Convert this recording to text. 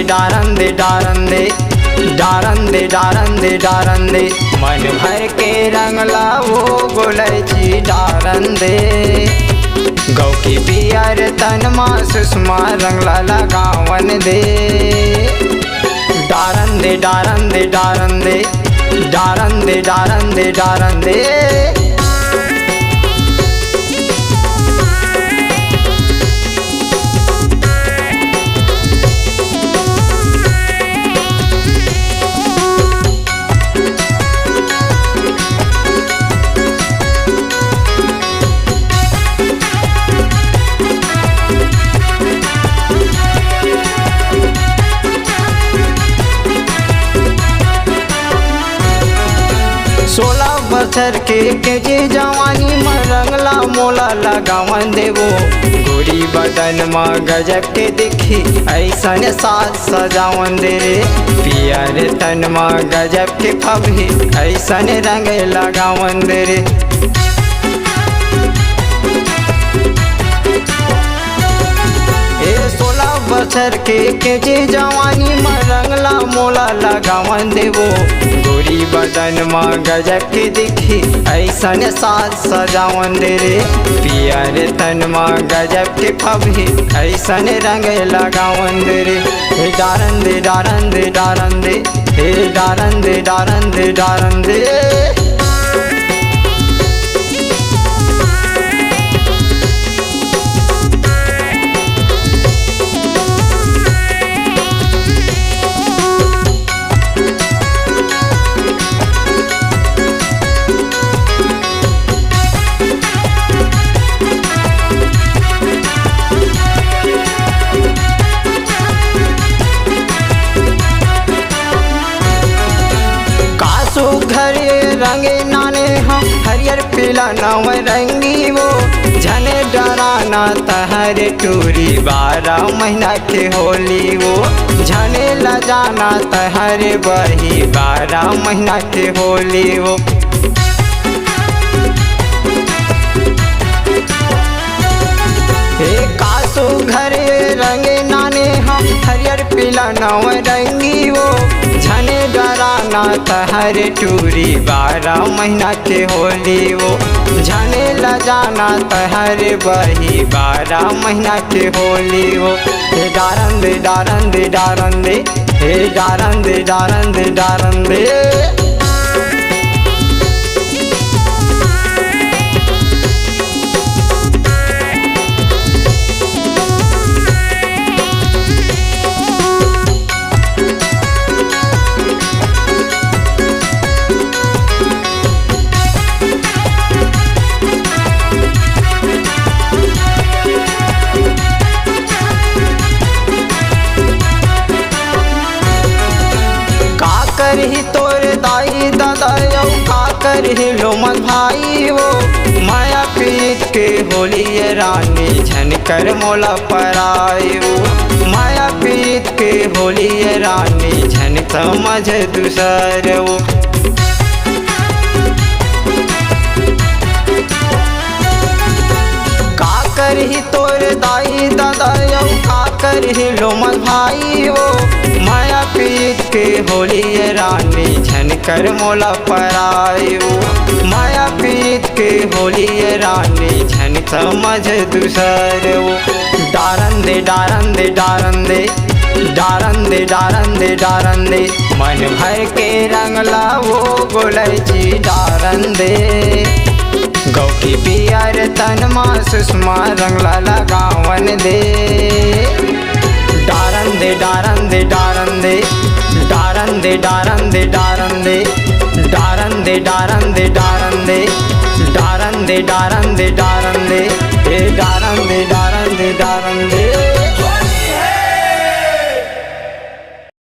डारन दे डारन दे डारन दे डारन दे डारन दे मन भर के रंगला वो गोलैची डारन दे गौ की पियर तनमा सुषमा रंगला लगावन दे डारन दे डारन दे डारन दे डारन दे डारन दे डारन दे। बचर के जे जवानी में रंगला मोला लगावन देवो गोरी बदन में गजब के दिखी ऐसन साज सजावन दे रे पियर तन में गजब के कभी ऐसन रंग लगावन दे रे। बचर के जे जवानी में रंगला मोला लगावन देवो गोरी बदन में गजब के दिखी ऐसन साज सजावन दे रे पियर तन में गजब के कभी ऐसन रंग लगावन दे रे डारन दे डारन दे डारन दे डारन दे डारन दे डारन दे। घरे रंगे नाने हम हरियर पीला नाव रंगी वो झने डराना तहरे टूरी 12 महीना के होली वो झने लजाना तहरे बही 12 महीना के होली वो। कासो घरे रंगे नाने हम हरियर पीला नाव रंगी वो झने डराना तहरे टूरी 12 महीना के होली वो झने लजाना तहरे बही 12 महीना के होली वो डारन दे डारन दे डारन दे डारन दे डारन दे डारन दे। करही तोरे दाई दादा यौ का करही लो मन भाई वो माया पीत के होली रानी झनकर मोला पराई वो माया पीत के होली रानी झन समझ दूसर वो का करही तोरे दाई दादा यौ का करही लो मन भाई वो माया पीत के होली रानी झनकर मोला पराई वो माया पीत के होली रानी झन समझ दूसर वो डारन दे डारन दे डारन दे डारन दे डारन दे डारन दे मन भर के रंगला वो गोलैची डारन दे गौ की पियर तनमा सुषमा रंगला लगावन दे डारन दे डारन दे डारन दे डारन दे डारन दे डारन दे डारन दे डारन दे डारन दे डारन दे डारन दे डारन दे डारन दे डारन दे डारन दे।